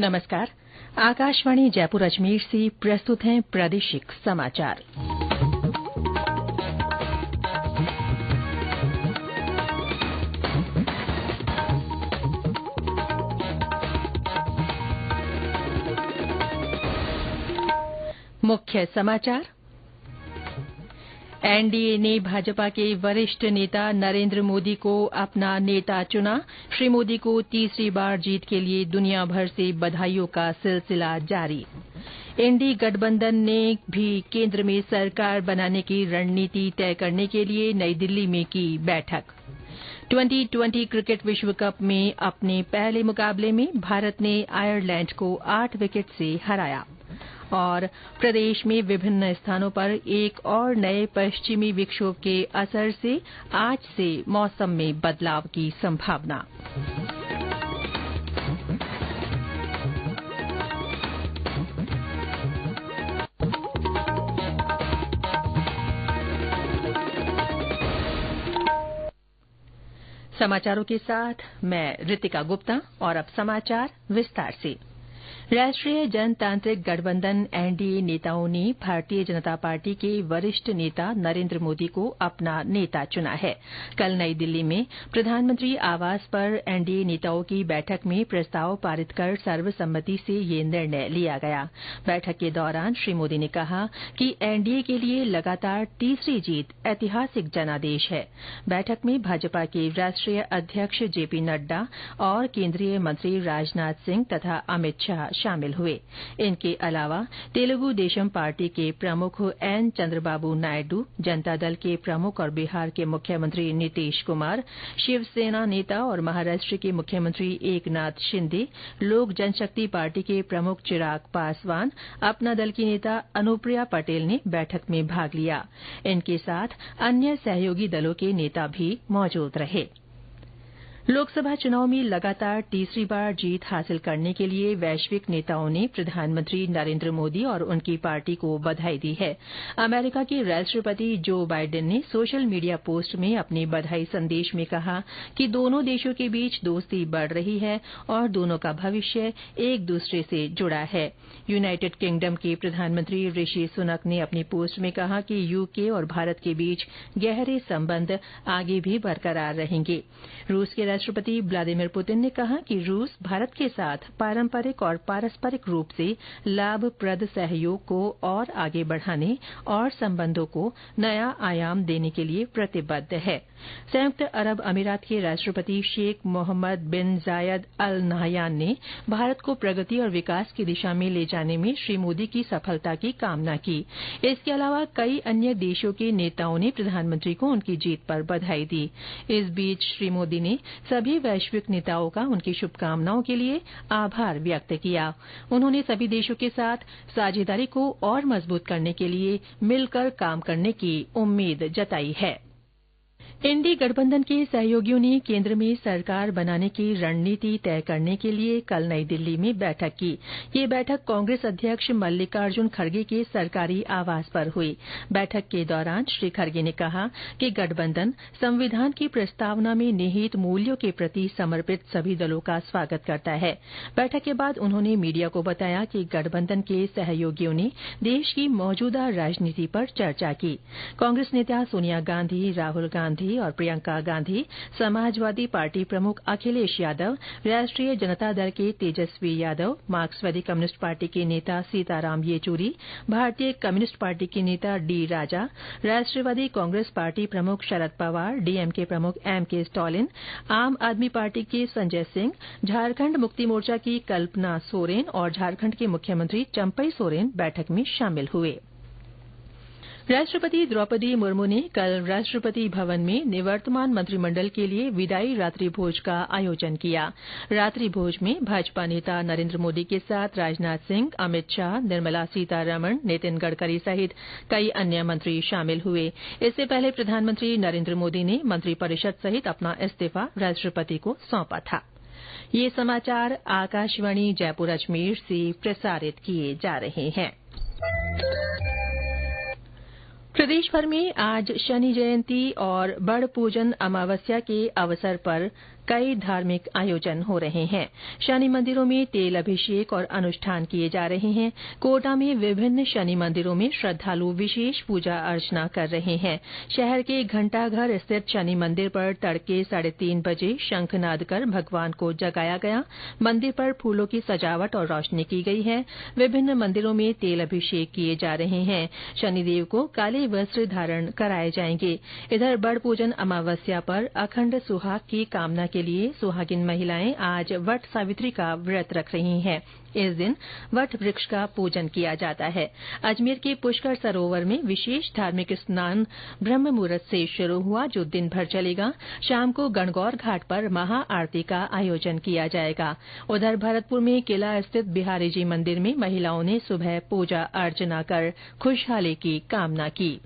नमस्कार। आकाशवाणी जयपुर अजमेर से प्रस्तुत हैं प्रादेशिक समाचार। मुख्य समाचार। एनडीए ने भाजपा के वरिष्ठ नेता नरेंद्र मोदी को अपना नेता चुना। श्री मोदी को तीसरी बार जीत के लिए दुनिया भर से बधाइयों का सिलसिला जारी। इंडी गठबंधन ने भी केंद्र में सरकार बनाने की रणनीति तय करने के लिए नई दिल्ली में की बैठक। T20 क्रिकेट विश्व कप में अपने पहले मुकाबले में भारत ने आयरलैंड को 8 विकेट से हराया। और प्रदेश में विभिन्न स्थानों पर एक और नए पश्चिमी विक्षोभ के असर से आज से मौसम में बदलाव की संभावना। समाचारों के साथ मैं रितिका गुप्ता और अब समाचार विस्तार से। राष्ट्रीय जनतांत्रिक गठबंधन एनडीए नेताओं ने भारतीय जनता पार्टी के वरिष्ठ नेता नरेंद्र मोदी को अपना नेता चुना है। कल नई दिल्ली में प्रधानमंत्री आवास पर एनडीए नेताओं की बैठक में प्रस्ताव पारित कर सर्वसम्मति से ये निर्णय लिया गया। बैठक के दौरान श्री मोदी ने कहा कि एनडीए के लिए लगातार तीसरी जीत ऐतिहासिक जनादेश है। बैठक में भाजपा के राष्ट्रीय अध्यक्ष जेपी नड्डा और केंद्रीय मंत्री राजनाथ सिंह तथा अमित शाह शामिल हुए। इनके अलावा तेलुगु देशम पार्टी के प्रमुख एन चंद्रबाबू नायडू, जनता दल के प्रमुख और बिहार के मुख्यमंत्री नीतीश कुमार, शिवसेना नेता और महाराष्ट्र के मुख्यमंत्री एकनाथ शिंदे, लोक जनशक्ति पार्टी के प्रमुख चिराग पासवान, अपना दल की नेता अनुप्रिया पटेल ने बैठक में भाग लिया। इनके साथ अन्य सहयोगी दलों के नेता भी मौजूद रहे। लोकसभा चुनाव में लगातार तीसरी बार जीत हासिल करने के लिए वैश्विक नेताओं ने प्रधानमंत्री नरेंद्र मोदी और उनकी पार्टी को बधाई दी है। अमेरिका के राष्ट्रपति जो बाइडेन ने सोशल मीडिया पोस्ट में अपने बधाई संदेश में कहा कि दोनों देशों के बीच दोस्ती बढ़ रही है और दोनों का भविष्य एक दूसरे से जुड़ा है। यूनाइटेड किंगडम के प्रधानमंत्री ऋषि सुनक ने अपनी पोस्ट में कहा कि यूके और भारत के बीच गहरे संबंध आगे भी बरकरार रहेंगे। रूस के राष्ट्रपति व्लादिमीर पुतिन ने कहा कि रूस भारत के साथ पारंपरिक और पारस्परिक रूप से लाभप्रद सहयोग को और आगे बढ़ाने और संबंधों को नया आयाम देने के लिए प्रतिबद्ध है। संयुक्त अरब अमीरात के राष्ट्रपति शेख मोहम्मद बिन जायद अल नाहयान ने भारत को प्रगति और विकास की दिशा में ले जाने में श्री मोदी की सफलता की कामना की। इसके अलावा कई अन्य देशों के नेताओं ने प्रधानमंत्री को उनकी जीत पर बधाई दी। इस बीच श्री मोदी ने सभी वैश्विक नेताओं का उनकी शुभकामनाओं के लिए आभार व्यक्त किया। उन्होंने सभी देशों के साथ साझेदारी को और मजबूत करने के लिए मिलकर काम करने की उम्मीद जताई है। इंडी गठबंधन के सहयोगियों ने केंद्र में सरकार बनाने की रणनीति तय करने के लिए कल नई दिल्ली में बैठक की। ये बैठक कांग्रेस अध्यक्ष मल्लिकार्जुन खड़गे के सरकारी आवास पर हुई। बैठक के दौरान श्री खड़गे ने कहा कि गठबंधन संविधान की प्रस्तावना में निहित मूल्यों के प्रति समर्पित सभी दलों का स्वागत करता है। बैठक के बाद उन्होंने मीडिया को बताया कि गठबंधन के सहयोगियों ने देश की मौजूदा राजनीति पर चर्चा की। कांग्रेस नेता सोनिया गांधी, राहुल गांधी और प्रियंका गांधी, समाजवादी पार्टी प्रमुख अखिलेश यादव, राष्ट्रीय जनता दल के तेजस्वी यादव, मार्क्सवादी कम्युनिस्ट पार्टी के नेता सीताराम येचुरी, भारतीय कम्युनिस्ट पार्टी के नेता डी राजा, राष्ट्रवादी कांग्रेस पार्टी प्रमुख शरद पवार, डीएमके प्रमुख एमके स्टालिन, आम आदमी पार्टी के संजय सिंह, झारखंड मुक्ति मोर्चा की कल्पना सोरेन और झारखंड के मुख्यमंत्री चंपई सोरेन बैठक में शामिल हुए। राष्ट्रपति द्रौपदी मुर्मू ने कल राष्ट्रपति भवन में निवर्तमान मंत्रिमंडल के लिए विदाई रात्रि भोज का आयोजन किया। रात्रि भोज में भाजपा नेता नरेंद्र मोदी के साथ राजनाथ सिंह, अमित शाह, निर्मला सीतारमण, नितिन गडकरी सहित कई अन्य मंत्री शामिल हुए। इससे पहले प्रधानमंत्री नरेंद्र मोदी ने मंत्रिपरिषद सहित अपना इस्तीफा राष्ट्रपति को सौंपा था। ये समाचार आकाशवाणी जयपुर अजमेर से प्रसारित किए जा रहे हैं। प्रदेश भर में आज शनि जयंती और बड़ पूजन अमावस्या के अवसर पर कई धार्मिक आयोजन हो रहे हैं। शनि मंदिरों में तेल अभिषेक और अनुष्ठान किए जा रहे हैं। कोटा में विभिन्न शनि मंदिरों में श्रद्धालु विशेष पूजा अर्चना कर रहे हैं। शहर के घंटाघर स्थित शनि मंदिर पर तड़के 3:30 बजे शंखनाद कर भगवान को जगाया गया। मंदिर पर फूलों की सजावट और रोशनी की गई है। विभिन्न मंदिरों में तेल अभिषेक किए जा रहे हैं। शनिदेव को काले वस्त्र धारण कराए जाएंगे। इधर बड़ पूजन अमावस्या पर अखंड सुहाग की कामना के लिए सुहागिन महिलाएं आज वट सावित्री का व्रत रख रही हैं। इस दिन वट वृक्ष का पूजन किया जाता है। अजमेर के पुष्कर सरोवर में विशेष धार्मिक स्नान ब्रह्म मुहूर्त से शुरू हुआ, जो दिन भर चलेगा। शाम को गणगौर घाट पर महा आरती का आयोजन किया जाएगा। उधर भरतपुर में किला स्थित बिहारी जी मंदिर में महिलाओं ने सुबह पूजा अर्चना कर खुशहाली की कामना की।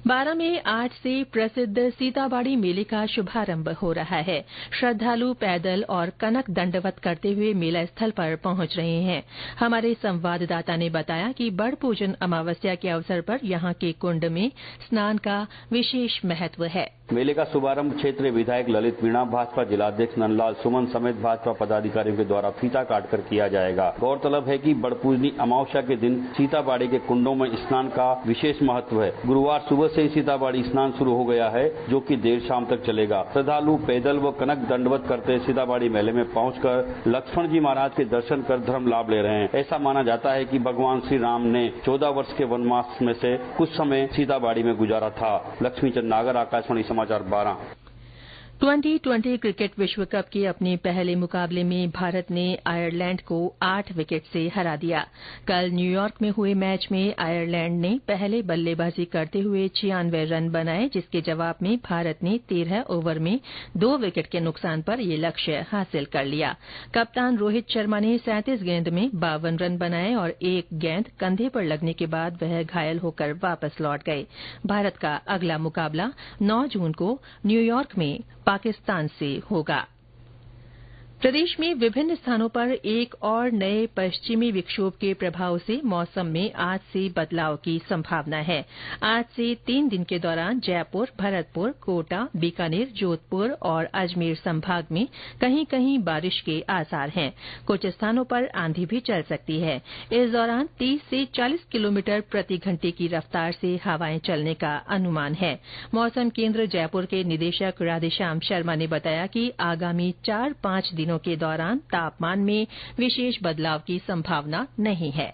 बारां में आज से प्रसिद्ध सीताबाड़ी मेले का शुभारंभ हो रहा है। श्रद्धालु पैदल और कनक दंडवत करते हुए मेला स्थल पर पहुंच रहे हैं। हमारे संवाददाता ने बताया कि बड़ पूजन अमावस्या के अवसर पर यहां के कुंड में स्नान का विशेष महत्व है। मेले का शुभारंभ क्षेत्रीय विधायक ललित मीणा, भाजपा जिलाध्यक्ष नंदलाल सुमन समेत भाजपा पदाधिकारियों के द्वारा फीता काटकर किया जाएगा। गौरतलब है कि बड़पूजनी अमावस्या के दिन सीताबाड़ी के कुंडों में स्नान का विशेष महत्व है। गुरुवार सुबह से ही सीताबाड़ी स्नान शुरू हो गया है, जो कि देर शाम तक चलेगा। श्रद्धालु पैदल व कनक दंडवत करते सीताबाड़ी मेले में पहुंचकर लक्ष्मण जी महाराज के दर्शन कर धर्म लाभ ले रहे हैं। ऐसा माना जाता है कि भगवान श्री राम ने 14 वर्ष के वनवास में से कुछ समय सीताबाड़ी में गुजारा था। लक्ष्मीचंद नागर, आकाशवाणी समाचार 12। T20 क्रिकेट विश्व कप के अपने पहले मुकाबले में भारत ने आयरलैंड को 8 विकेट से हरा दिया। कल न्यूयॉर्क में हुए मैच में आयरलैंड ने पहले बल्लेबाजी करते हुए 96 रन बनाए, जिसके जवाब में भारत ने 13 ओवर में 2 विकेट के नुकसान पर यह लक्ष्य हासिल कर लिया। कप्तान रोहित शर्मा ने 37 गेंद में 52 रन बनाए और एक गेंद कंधे पर लगने के बाद वह घायल होकर वापस लौट गए। भारत का अगला मुकाबला 9 जून को न्यूयॉर्क में पाकिस्तान से होगा। प्रदेश में विभिन्न स्थानों पर एक और नए पश्चिमी विक्षोभ के प्रभाव से मौसम में आज से बदलाव की संभावना है। आज से 3 दिन के दौरान जयपुर, भरतपुर, कोटा, बीकानेर, जोधपुर और अजमेर संभाग में कहीं कहीं बारिश के आसार हैं। कुछ स्थानों पर आंधी भी चल सकती है। इस दौरान 30 से 40 किलोमीटर प्रति घंटे की रफ्तार से हवाएं चलने का अनुमान है। मौसम केंद्र जयपुर के निदेशक राधेश्याम शर्मा ने बताया कि आगामी 4-5 दिनों के दौरान तापमान में विशेष बदलाव की संभावना नहीं है।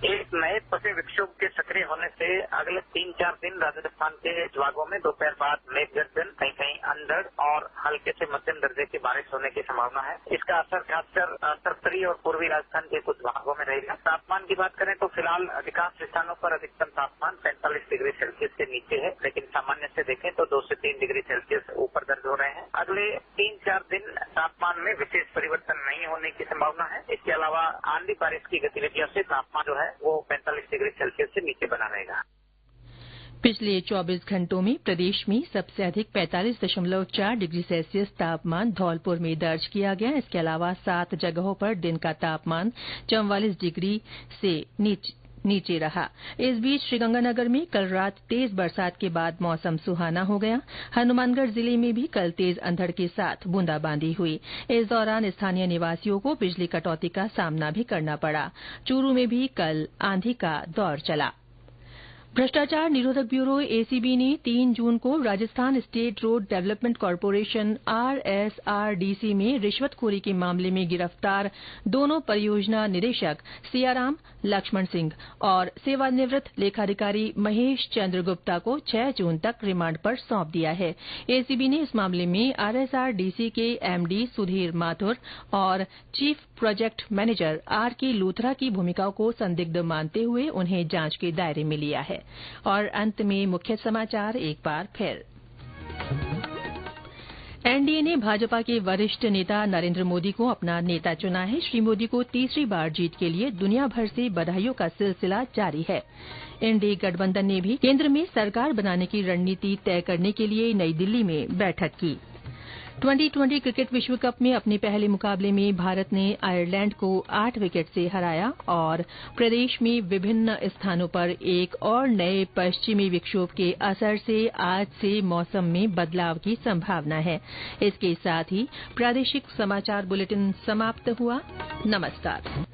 एक नए पश्चिमी विक्षोभ के सक्रिय होने से अगले 3-4 दिन राजस्थान के भागों में दोपहर बाद मेघ गर्जन, कहीं कहीं अंधड़ और हल्के से मध्यम दर्जे की बारिश होने की संभावना है। इसका असर खासकर उत्तरी और पूर्वी राजस्थान के कुछ भागों में रहेगा। तापमान की बात करें तो फिलहाल अधिकांश स्थानों पर अधिकतम तापमान 45 डिग्री सेल्सियस से नीचे है, लेकिन सामान्य से देखें तो 2 से 3 डिग्री सेल्सियस ऊपर दर्ज हो रहे हैं। अगले 3-4 दिन तापमान में विशेष परिवर्तन नहीं होने की संभावना है। इसके अलावा आंधी बारिश की गतिविधियों से तापमान जो है वो 45 डिग्री सेल्सियस से नीचे बना रहेगा। पिछले 24 घंटों में प्रदेश में सबसे अधिक 45.4 डिग्री सेल्सियस तापमान धौलपुर में दर्ज किया गया। इसके अलावा 7 जगहों पर दिन का तापमान 44 डिग्री से नीचे रहा। इस बीच श्रीगंगानगर में कल रात तेज बरसात के बाद मौसम सुहाना हो गया। हनुमानगढ़ जिले में भी कल तेज अंधड़ के साथ बूंदाबांदी हुई। इस दौरान स्थानीय निवासियों को बिजली कटौती का सामना भी करना पड़ा। चूरू में भी कल आंधी का दौर चला। भ्रष्टाचार निरोधक ब्यूरो एसीबी ने 3 जून को Rajasthan state road development corporation RSRDC में रिश्वतखोरी के मामले में गिरफ्तार दोनों परियोजना निदेशक सियाराम लक्ष्मण सिंह और सेवानिवृत्त लेखाधिकारी महेश चंद्र गुप्ता को 6 जून तक रिमांड पर सौंप दिया है। एसीबी ने इस मामले में RSRDC के MD सुधीर माथुर और chief project manager RK Luthra की भूमिकाओं को संदिग्ध मानते हुए उन्हें जांच के दायरे में लिया है। और अंत में मुख्य समाचार एक बार फिर। एनडीए ने भाजपा के वरिष्ठ नेता नरेंद्र मोदी को अपना नेता चुना है। श्री मोदी को तीसरी बार जीत के लिए दुनिया भर से बधाइयों का सिलसिला जारी है। एनडीए गठबंधन ने भी केंद्र में सरकार बनाने की रणनीति तय करने के लिए नई दिल्ली में बैठक की। 2020 क्रिकेट विश्व कप में अपने पहले मुकाबले में भारत ने आयरलैंड को 8 विकेट से हराया और प्रदेश में विभिन्न स्थानों पर एक और नए पश्चिमी विक्षोभ के असर से आज से मौसम में बदलाव की संभावना है। इसके साथ ही प्रादेशिक समाचार बुलेटिन समाप्त हुआ। नमस्कार।